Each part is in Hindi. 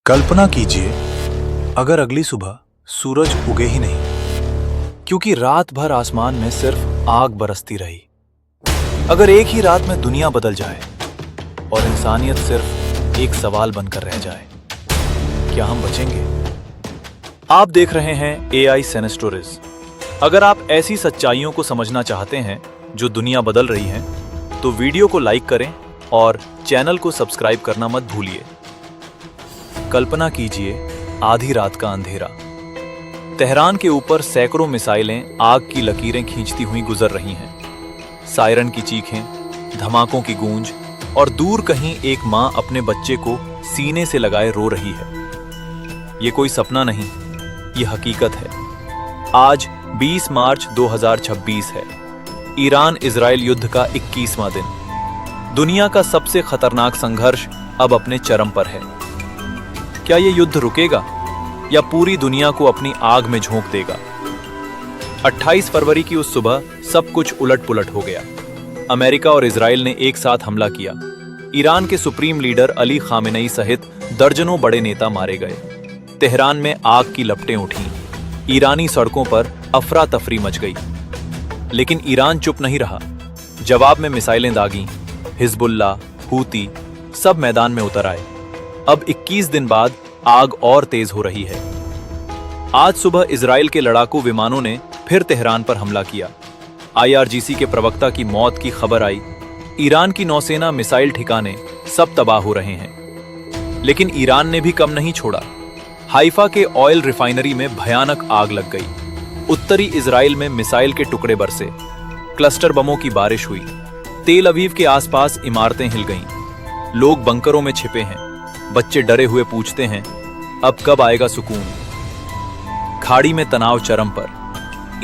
कल्पना कीजिए अगर अगली सुबह सूरज उगे ही नहीं, क्योंकि रात भर आसमान में सिर्फ आग बरसती रही। अगर एक ही रात में दुनिया बदल जाए और इंसानियत सिर्फ एक सवाल बनकर रह जाए, क्या हम बचेंगे? आप देख रहे हैं AI सिनेस्टोरीज। अगर आप ऐसी सच्चाइयों को समझना चाहते हैं जो दुनिया बदल रही है, तो वीडियो को लाइक करें और चैनल को सब्सक्राइब करना मत भूलिए। कल्पना कीजिए आधी रात का अंधेरा। तेहरान के ऊपर सैकड़ों मिसाइलें आग की लकीरें खींचती हुई गुजर रही हैं। सायरन की चीखें, धमाकों की गूंज और दूर कहीं एक मां अपने बच्चे को सीने से लगाए रो रही है। ये कोई सपना नहीं, ये हकीकत है। आज 20 मार्च 2026 है। ईरान इजराइल युद्ध का 21वां दिन। दुनिया का सबसे खतरनाक संघर्ष अब अपने चरम पर है। क्या यह युद्ध रुकेगा या पूरी दुनिया को अपनी आग में झोंक देगा? 28 फरवरी की उस सुबह सब कुछ उलट-पुलट हो गया। अमेरिका और इजराइल ने एक साथ हमला किया। ईरान के सुप्रीम लीडर अली खामेनेई सहित दर्जनों बड़े नेता मारे गए। तेहरान में आग की लपटें उठीं। ईरानी सड़कों पर अफरा तफरी मच गई। लेकिन ईरान चुप नहीं रहा। जवाब में मिसाइलें दागीं। हिजबुल्लाह, हूती सब मैदान में उतर आए। अब 21 दिन बाद आग और तेज हो रही है। आज सुबह इजराइल के लड़ाकू विमानों ने फिर तेहरान पर हमला किया। IRGC के प्रवक्ता की मौत की खबर आई। ईरान की नौसेना, मिसाइल ठिकाने सब तबाह हो रहे हैं। लेकिन ईरान ने भी कम नहीं छोड़ा। हाइफा के ऑयल रिफाइनरी में भयानक आग लग गई। उत्तरी इजराइल में मिसाइल के टुकड़े बरसे। क्लस्टर बमों की बारिश हुई। तेल अवीव के आसपास इमारतें हिल गईं। लोग बंकरों में छिपे हैं। बच्चे डरे हुए पूछते हैं, अब कब आएगा सुकून? खाड़ी में तनाव चरम पर।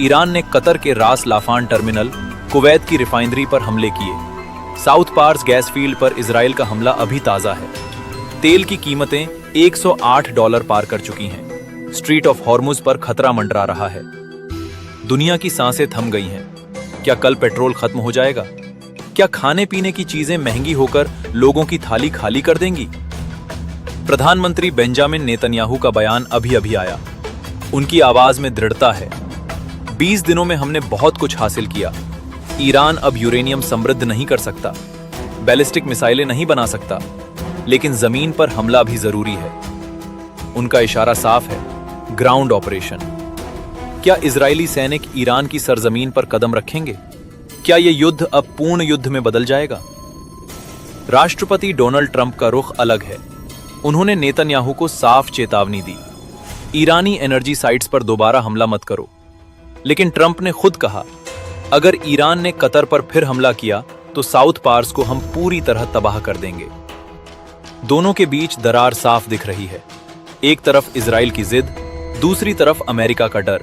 ईरान ने कतर के रास लाफान टर्मिनल, कुवैत की रिफाइनरी पर हमले किए। साउथ पार्स गैस फील्ड पर इजराइल का हमला अभी ताजा है। तेल की कीमतें $108 पार कर चुकी हैं। स्ट्रीट ऑफ हॉर्मुज पर खतरा मंडरा रहा है। दुनिया की सांसें थम गई हैं। क्या कल पेट्रोल खत्म हो जाएगा? क्या खाने पीने की चीजें महंगी होकर लोगों की थाली खाली कर देंगी? प्रधानमंत्री बेंजामिन नेतन्याहू का बयान अभी अभी आया। उनकी आवाज में दृढ़ता है। 20 दिनों में हमने बहुत कुछ हासिल किया। ईरान अब यूरेनियम समृद्ध नहीं कर सकता, बैलिस्टिक मिसाइलें नहीं बना सकता, लेकिन जमीन पर हमला भी जरूरी है। उनका इशारा साफ है, ग्राउंड ऑपरेशन। क्या इजरायली सैनिक ईरान की सरजमीन पर कदम रखेंगे? क्या यह युद्ध अब पूर्ण युद्ध में बदल जाएगा? राष्ट्रपति डोनाल्ड ट्रंप का रुख अलग है। उन्होंने नेतन्याहू को साफ चेतावनी दी, ईरानी एनर्जी साइट्स पर दोबारा हमला मत करो। लेकिन ट्रंप ने खुद कहा, अगर ईरान ने कतर पर फिर हमला किया तो साउथ पार्स को हम पूरी तरह तबाह कर देंगे। दोनों के बीच दरार साफ दिख रही है। एक तरफ इजराइल की जिद, दूसरी तरफ अमेरिका का डर,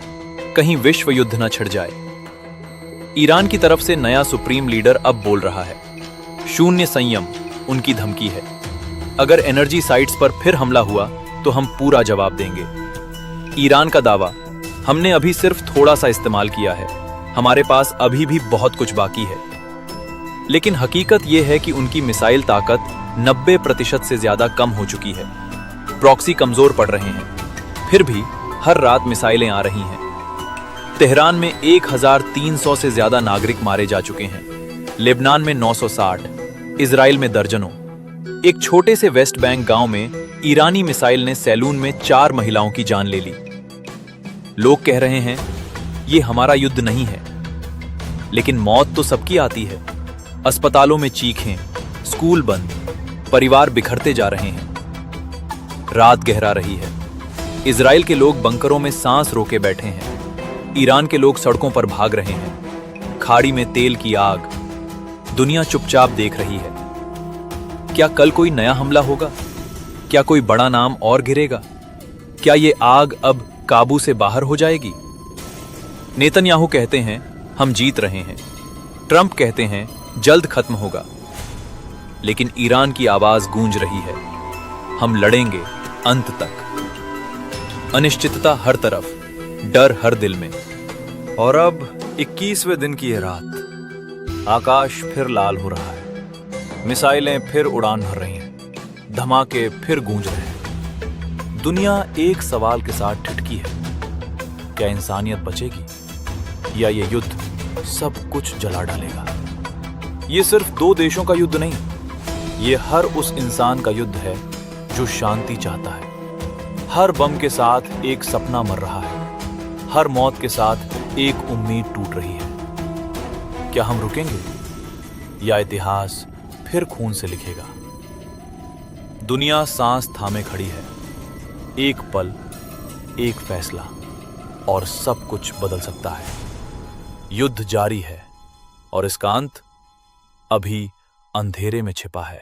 कहीं विश्व युद्ध न छिड़ जाए। ईरान की तरफ से नया सुप्रीम लीडर अब बोल रहा है, शून्य संयम उनकी धमकी है। अगर एनर्जी साइट्स पर फिर हमला हुआ तो हम पूरा जवाब देंगे। ईरान का दावा, हमने अभी सिर्फ थोड़ा सा इस्तेमाल किया है, हमारे पास अभी भी बहुत कुछ बाकी है। लेकिन हकीकत यह है कि उनकी मिसाइल ताकत 90% से ज्यादा कम हो चुकी है। प्रॉक्सी कमजोर पड़ रहे हैं। फिर भी हर रात मिसाइलें आ रही हैं। तेहरान में 1300 से ज्यादा नागरिक मारे जा चुके हैं। लेबनान में 960, इजराइल में दर्जनों। एक छोटे से वेस्ट बैंक गांव में ईरानी मिसाइल ने सैलून में 4 महिलाओं की जान ले ली। लोग कह रहे हैं, ये हमारा युद्ध नहीं है। लेकिन मौत तो सबकी आती है। अस्पतालों में चीखें, स्कूल बंद, परिवार बिखरते जा रहे हैं। रात गहरा रही है। इजराइल के लोग बंकरों में सांस रोके बैठे हैं। ईरान के लोग सड़कों पर भाग रहे हैं। खाड़ी में तेल की आग। दुनिया चुपचाप देख रही है। क्या कल कोई नया हमला होगा? क्या कोई बड़ा नाम और गिरेगा? क्या ये आग अब काबू से बाहर हो जाएगी? नेतन्याहू कहते हैं, हम जीत रहे हैं। ट्रंप कहते हैं, जल्द खत्म होगा। लेकिन ईरान की आवाज गूंज रही है, हम लड़ेंगे अंत तक। अनिश्चितता हर तरफ, डर हर दिल में। और अब 21वें दिन की यह रात। आकाश फिर लाल हो रहा है। मिसाइलें फिर उड़ान भर रही हैं। धमाके फिर गूंज रहे हैं। दुनिया एक सवाल के साथ ठिठकी है, क्या इंसानियत बचेगी या ये युद्ध सब कुछ जला डालेगा? ये सिर्फ दो देशों का युद्ध नहीं, ये हर उस इंसान का युद्ध है जो शांति चाहता है। हर बम के साथ एक सपना मर रहा है, हर मौत के साथ एक उम्मीद टूट रही है। क्या हम रुकेंगे या इतिहास फिर खून से लिखेगा? दुनिया सांस थामे खड़ी है, एक पल, एक फैसला और सब कुछ बदल सकता है। युद्ध जारी है और इसका अंत अभी अंधेरे में छिपा है।